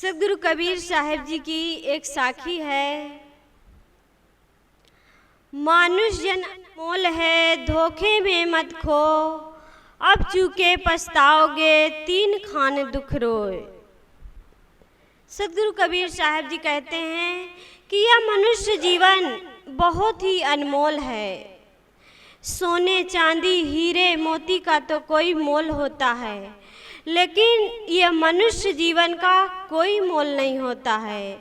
सदगुरु कबीर साहब जी की एक साखी है। मानुष जन अनमोल है, धोखे में मत खो, अब चूके पछताओगे, तीन खाने दुख रोए। सदगुरु कबीर साहब जी कहते हैं कि यह मनुष्य जीवन बहुत ही अनमोल है। सोने चांदी हीरे मोती का तो कोई मोल होता है, लेकिन यह मनुष्य जीवन का कोई मोल नहीं होता है।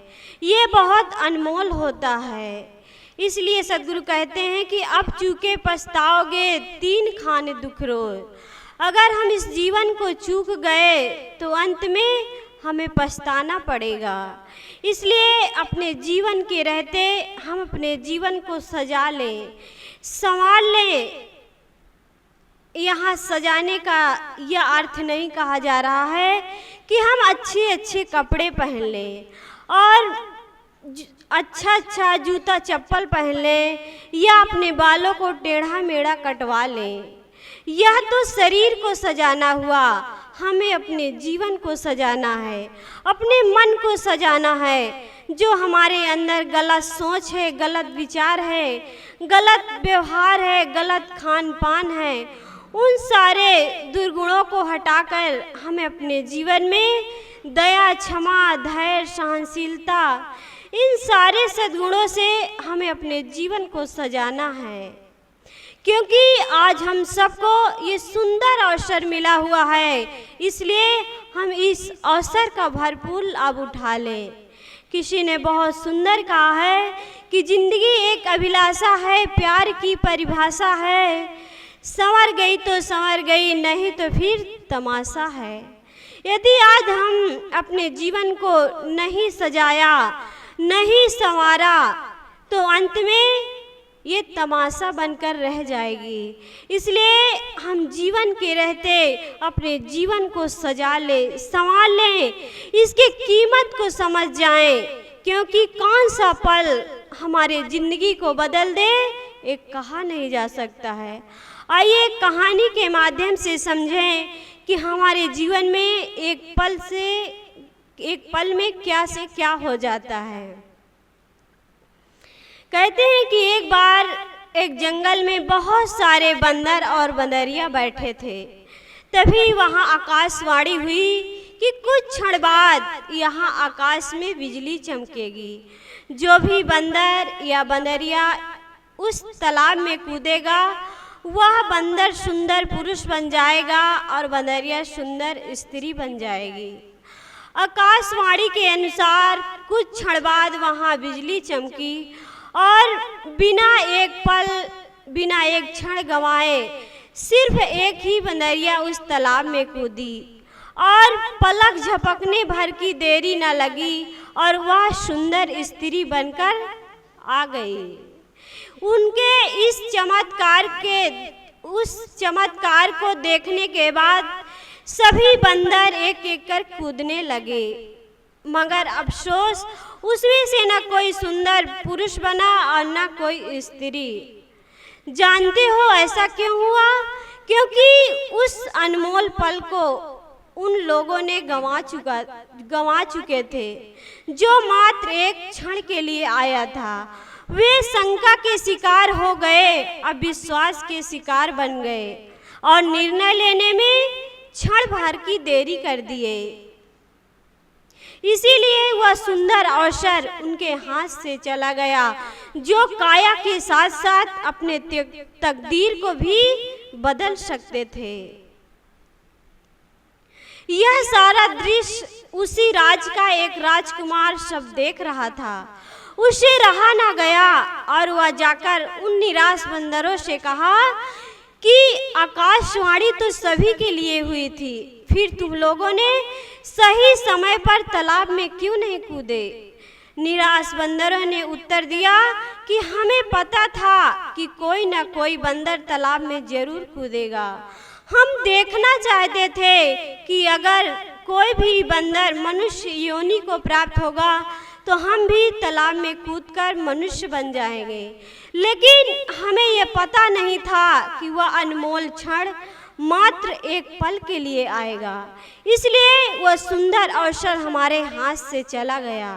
ये बहुत अनमोल होता है। इसलिए सदगुरु कहते हैं कि अब चूके पछताओगे, तीन खाने दुख रोए। अगर हम इस जीवन को चूक गए तो अंत में हमें पछताना पड़ेगा। इसलिए अपने जीवन के रहते हम अपने जीवन को सजा लें, संवार लें। यहाँ सजाने का यह अर्थ नहीं कहा जा रहा है कि हम अच्छे अच्छे कपड़े पहन लें और अच्छा जूता चप्पल पहन लें या अपने बालों को टेढ़ा मेढ़ा कटवा लें। यह तो शरीर को सजाना हुआ। हमें अपने जीवन को सजाना है, अपने मन को सजाना है। जो हमारे अंदर गलत सोच है, गलत विचार है, गलत व्यवहार है, गलत खान पान है, उन सारे दुर्गुणों को हटाकर हमें अपने जीवन में दया, क्षमा, धैर्य, सहनशीलता, इन सारे सद्गुणों से हमें अपने जीवन को सजाना है। क्योंकि आज हम सबको ये सुंदर अवसर मिला हुआ है, इसलिए हम इस अवसर का भरपूर लाभ उठा लें। किसी ने बहुत सुंदर कहा है कि जिंदगी एक अभिलाषा है, प्यार की परिभाषा है। संवर गई तो संवर गई, नहीं तो फिर तमाशा है। यदि आज हम अपने जीवन को नहीं सजाया, नहीं संवारा, तो अंत में ये तमाशा बनकर रह जाएगी। इसलिए हम जीवन के रहते अपने जीवन को सजा लें, संवार लें, इसकी कीमत को समझ जाएं। क्योंकि कौन सा पल हमारे ज़िंदगी को बदल दे, एक कहा नहीं जा सकता है। आइए कहानी के माध्यम से समझें कि हमारे जीवन में एक पल में क्या से क्या हो जाता है। कहते हैं कि एक बार एक जंगल में बहुत सारे बंदर और बंदरिया बैठे थे। तभी वहाँ आकाशवाणी हुई कि कुछ क्षण बाद यहाँ आकाश में बिजली चमकेगी। जो भी बंदर या बंदरिया उस तालाब में कूदेगा, वह बंदर सुंदर पुरुष बन जाएगा और बंदरिया सुंदर स्त्री बन जाएगी। आकाशवाणी के अनुसार कुछ क्षण बाद वहाँ बिजली चमकी और बिना एक क्षण गंवाए सिर्फ एक ही बंदरिया उस तालाब में कूदी और पलक झपकने भर की देरी न लगी और वह सुंदर स्त्री बनकर आ गई। उनके इस चमत्कार को देखने के बाद सभी बंदर एक एक कर कूदने लगे, मगर अफसोस उसमें से न कोई सुंदर पुरुष बना और न कोई स्त्री। जानते हो ऐसा क्यों हुआ? क्योंकि उस अनमोल पल को उन लोगों ने गंवा चुके थे, जो मात्र एक क्षण के लिए आया था। वे शंका के शिकार हो गए, अब विश्वास के शिकार बन गए और निर्णय लेने में क्षण भर की देरी कर दिए। इसीलिए वह सुंदर अवसर उनके हाथ से चला गया, जो काया के साथ साथ अपने तकदीर को भी बदल सकते थे। यह सारा दृश्य उसी राज का एक राजकुमार सब देख रहा था। उसे रहा ना गया और वह जाकर उन निराश बंदरों से कहा कि आकाशवाणी तो सभी के लिए हुई थी, फिर तुम लोगों ने सही समय पर तालाब में क्यों नहीं कूदे? निराश बंदरों ने उत्तर दिया कि हमें पता था कि कोई न कोई बंदर तालाब में जरूर कूदेगा। हम देखना चाहते थे कि अगर कोई भी बंदर मनुष्य योनि को प्राप्त होगा तो हम भी तालाब में कूदकर मनुष्य बन जाएंगे। लेकिन हमें यह पता नहीं था कि वह अनमोल क्षण मात्र एक पल के लिए आएगा, इसलिए वह सुंदर अवसर हमारे हाथ से चला गया।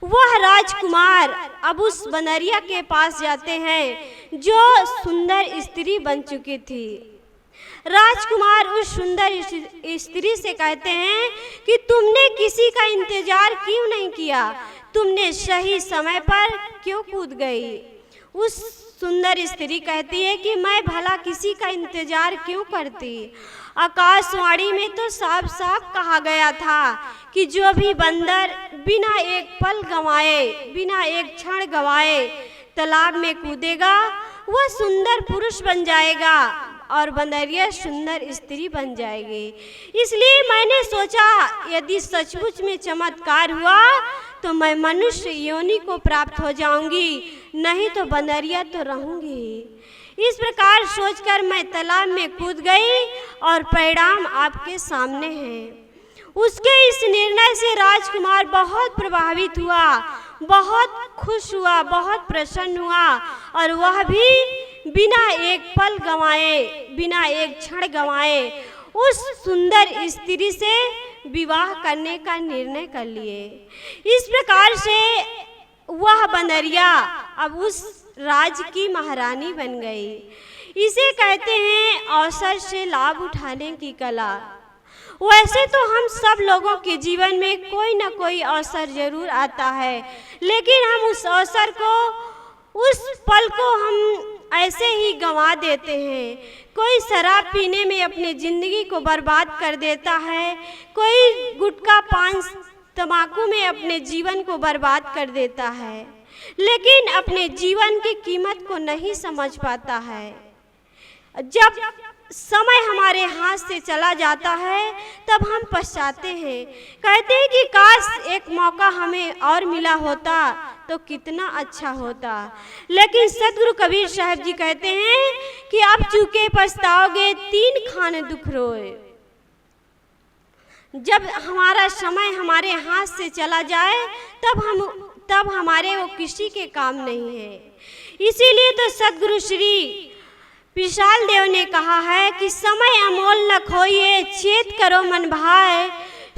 वह राजकुमार अब उस बनरिया के पास जाते हैं जो सुंदर स्त्री बन चुकी थी। राजकुमार उस सुंदर स्त्री से कहते हैं कि तुमने किसी का इंतजार क्यों नहीं किया, तुमने सही समय पर क्यों कूद गई। उस सुंदर स्त्री कहती है कि मैं भला किसी का इंतजार क्यों करती। आकाशवाणी में तो साफ साफ कहा गया था कि जो भी बंदर बिना एक पल गंवाए, बिना एक क्षण गंवाए तालाब में कूदेगा वह सुंदर पुरुष बन जाएगा और बंदरिया सुंदर स्त्री बन जाएगी। इसलिए मैंने सोचा यदि सचमुच में चमत्कार हुआ तो मैं मनुष्य योनि को प्राप्त हो जाऊंगी, नहीं तो बंदरिया तो रहूंगी। इस प्रकार सोचकर मैं तालाब में कूद गई और परिणाम आपके सामने है। उसके इस निर्णय से राजकुमार बहुत प्रभावित हुआ, बहुत खुश हुआ, बहुत प्रसन्न हुआ और वह भी बिना एक पल गंवाए, बिना एक क्षण गंवाए उस सुंदर स्त्री से विवाह करने का निर्णय कर लिए। इस प्रकार से वह बंदरिया अब उस राज्य की महारानी बन गई। इसे कहते हैं अवसर से लाभ उठाने की कला। वैसे तो हम सब लोगों के जीवन में कोई ना कोई अवसर जरूर आता है, लेकिन हम उस अवसर को, उस पल को हम ऐसे ही गंवा देते हैं। कोई शराब पीने में अपनी ज़िंदगी को बर्बाद कर देता है, कोई गुटखा पान तंबाकू में अपने जीवन को बर्बाद कर देता है, लेकिन अपने जीवन की कीमत को नहीं समझ पाता है। जब समय हमारे हाथ से चला जाता है तब हम पछताते हैं, कहते हैं कि काश एक मौका हमें और मिला होता तो कितना अच्छा होता। लेकिन सदगुरु कबीर साहब जी कहते हैं कि आप चूके पछताओगे 3 खाने दुख रोए। जब हमारा समय हमारे हाथ से चला जाए तब हमारे वो किसी के काम नहीं है। इसीलिए तो सदगुरु श्री विशाल देव ने कहा है कि समय अमोल न खोइए, चेत करो मन भाए,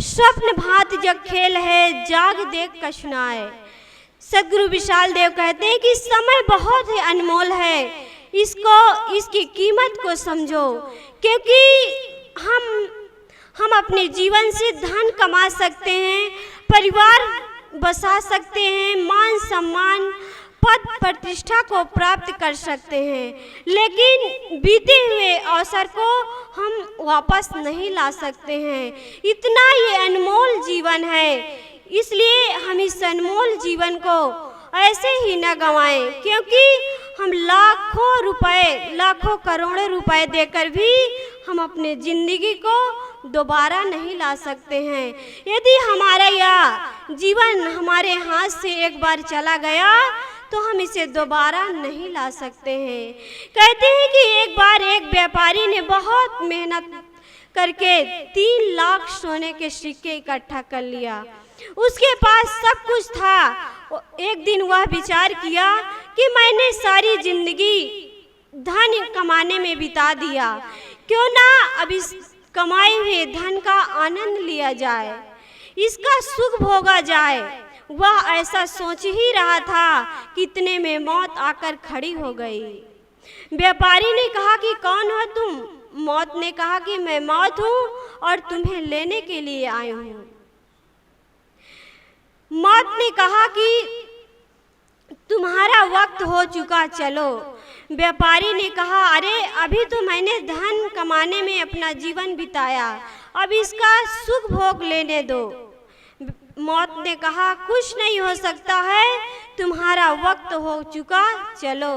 स्वप्न भांत जग खेल है, जाग देख कछुनाए। सदगुरु विशाल देव कहते हैं कि समय बहुत ही अनमोल है, इसकी कीमत को समझो, क्योंकि हम अपने जीवन से धन कमा सकते हैं, परिवार बसा सकते हैं, मान सम्मान पद प्रतिष्ठा को प्राप्त कर सकते हैं, लेकिन बीते हुए अवसर को हम वापस नहीं ला सकते हैं। इतना ये अनमोल जीवन है, इसलिए हम इस अनमोल जीवन को ऐसे ही न गंवाएं, क्योंकि हम लाखों रुपए, लाखों करोड़ों रुपए देकर भी हम अपने ज़िंदगी को दोबारा नहीं ला सकते हैं। यदि हमारा यह जीवन हमारे हाथ से एक बार चला गया तो हम इसे दोबारा नहीं ला सकते हैं। कहते हैं कि एक बार एक व्यापारी ने बहुत मेहनत करके 3 लाख सोने के सिक्के इकट्ठा कर लिया। उसके पास सब कुछ था। एक दिन वह विचार किया कि मैंने सारी जिंदगी धन कमाने में बिता दिया, क्यों ना अब इस कमाए हुए धन का आनंद लिया जाए, इसका सुख भोगा जाए। वह ऐसा सोच ही रहा था कि इतने में मौत आकर खड़ी हो गई। व्यापारी ने कहा कि कौन हो तुम? मौत ने कहा कि मैं मौत हूँ और तुम्हें लेने के लिए आई हूँ। मौत ने कहा कि तुम्हारा वक्त हो चुका, चलो। व्यापारी ने कहा अरे अभी तो मैंने धन कमाने में अपना जीवन बिताया, अब इसका सुख भोग लेने दो। मौत ने कहा कुछ नहीं हो सकता है, तुम्हारा वक्त हो चुका, चलो।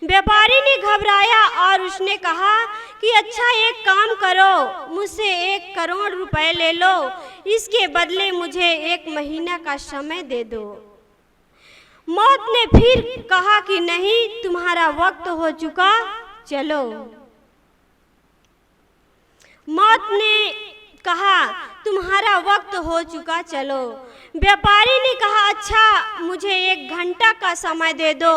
व्यापारी ने घबराया और उसने कहा कि अच्छा एक काम करो, मुझसे 1 करोड़ रुपए ले लो, इसके बदले मुझे 1 महीना का समय दे दो। मौत ने फिर कहा कि नहीं, तुम्हारा वक्त हो चुका, चलो। मौत ने कहा तुम्हारा वक्त हो चुका, चलो। व्यापारी ने कहा अच्छा मुझे 1 घंटा का समय दे दो,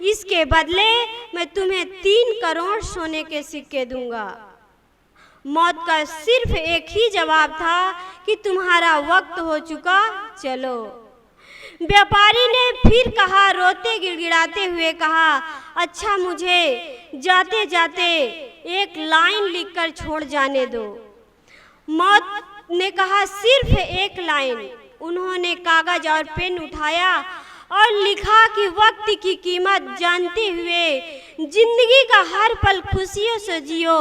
इसके बदले मैं तुम्हें 3 करोड़ सोने के सिक्के दूंगा। मौत का सिर्फ एक ही जवाब था कि तुम्हारा वक्त हो चुका, चलो। व्यापारी ने फिर कहा, रोते गिड़गिड़ाते हुए कहा, अच्छा मुझे जाते जाते एक लाइन लिखकर छोड़ जाने दो। मौत ने कहा, सिर्फ एक लाइन। उन्होंने कागज और पेन उठाया और लिखा कि वक्त की कीमत जानते हुए जिंदगी का हर पल खुशियों से जियो,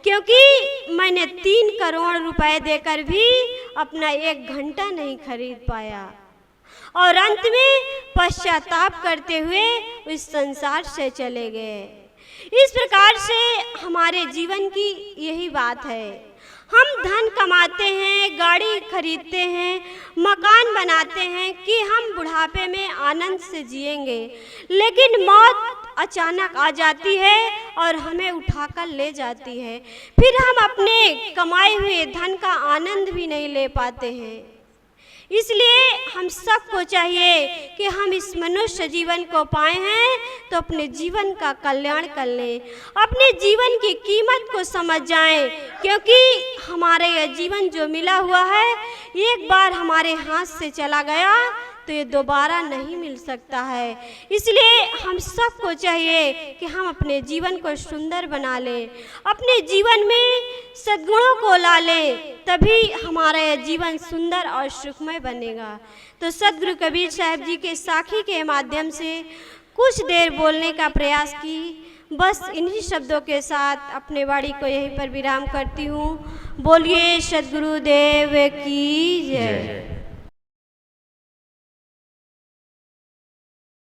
क्योंकि मैंने 3 करोड़ रुपए देकर भी अपना 1 घंटा नहीं खरीद पाया। और अंत में पश्चाताप करते हुए इस संसार से चले गए। इस प्रकार से हमारे जीवन की यही बात है। हम धन कमाते हैं, गाड़ी खरीदते हैं, मकान बनाते हैं कि हम बुढ़ापे में आनंद से जिएंगे, लेकिन मौत अचानक आ जाती है और हमें उठाकर ले जाती है। फिर हम अपने कमाए हुए धन का आनंद भी नहीं ले पाते हैं। इसलिए हम सबको चाहिए कि हम इस मनुष्य जीवन को पाए हैं तो अपने जीवन का कल्याण कर लें, अपने जीवन की कीमत को समझ जाएं, क्योंकि हमारे यह जीवन जो मिला हुआ है एक बार हमारे हाथ से चला गया तो ये दोबारा नहीं मिल सकता है। इसलिए हम सबको चाहिए कि हम अपने जीवन को सुंदर बना लें, अपने जीवन में सद्गुणों को ला लें, तभी हमारा यह जीवन सुंदर और सुखमय बनेगा। तो सद्गुरु कबीर साहब जी के साखी के माध्यम से कुछ देर बोलने का प्रयास की। बस इन्हीं शब्दों के साथ अपने वाणी को यहीं पर विराम करती हूँ। बोलिए सद्गुरुदेव की जय।